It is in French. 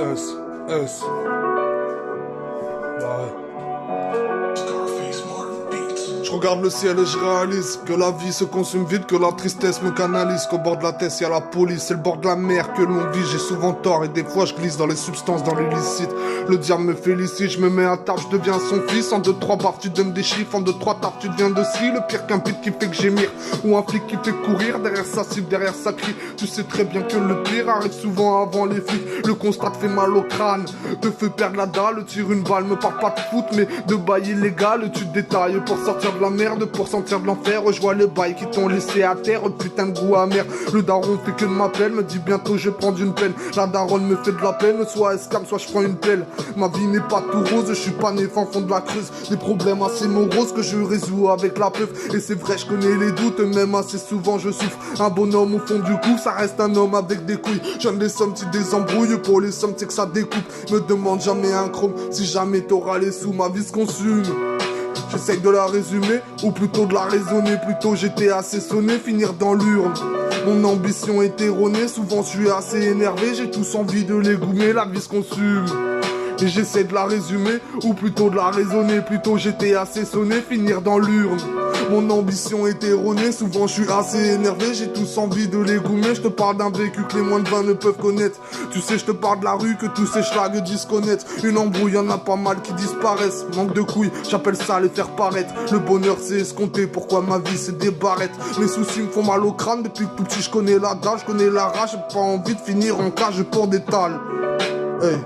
Us, us. Je regarde le ciel et je réalise que la vie se consume vite, que la tristesse me canalise, qu'au bord de la tête y a la police, c'est le bord de la mer que l'on vit. J'ai souvent tort et des fois je glisse dans les substances, dans l'illicite. Le diable me félicite, je me mets à table, je deviens son fils. En 2-3 bars tu donnes des chiffres, en 2-3 tables tu deviens de scie. Le pire qu'un pit qui fait que gémir, ou un flic qui fait courir. Derrière sa cible, derrière sa crie, tu sais très bien que le pire arrive souvent avant les flics. Le constat te fait mal au crâne, te fait perdre la dalle. Tire une balle, me parle pas de foot mais de bail illégal. Tu te détailles pour sortir de la merde, pour sentir de l'enfer. Je vois les bails qui t'ont laissé à terre, putain de goût amer. Le daron fait que de m'appeler, me dit bientôt je vais prendre une peine. La daronne me fait de la peine, soit escame, soit je prends une pelle. Ma vie n'est pas tout rose, je suis pas né fin fond de la Creuse. Des problèmes assez moroses que je résous avec la peuf. Et c'est vrai, je connais les doutes, même assez souvent je souffre. Un bonhomme au fond du cou, ça reste un homme avec des couilles. J'aime les sommes, tu désembrouilles, pour les sommes, c'est que ça découpe. Me demande jamais un chrome, si jamais t'auras les sous, ma vie se consume. J'essaye de la résumer, ou plutôt de la raisonner. Plutôt j'étais assez sonné, finir dans l'urne. Mon ambition est erronée, souvent je suis assez énervé. J'ai tous envie de les goumer, la vie se consume. Et j'essaie de la résumer, ou plutôt de la raisonner. Plutôt j'étais assez sonné, finir dans l'urne. Mon ambition est erronée, souvent je suis assez énervé. J'ai tous envie de les goumer. Je te parle d'un vécu que les moins de 20 ne peuvent connaître. Tu sais, je te parle de la rue que tous ces schlags disent connaître. Une embrouille, y'en a pas mal qui disparaissent. Manque de couilles, j'appelle ça les faire paraître. Le bonheur c'est escompté, pourquoi ma vie c'est des barrettes. Mes soucis me font mal au crâne, depuis que tout petit je connais la dalle, je connais la rage. J'ai pas envie de finir en cage pour des tales. Hey.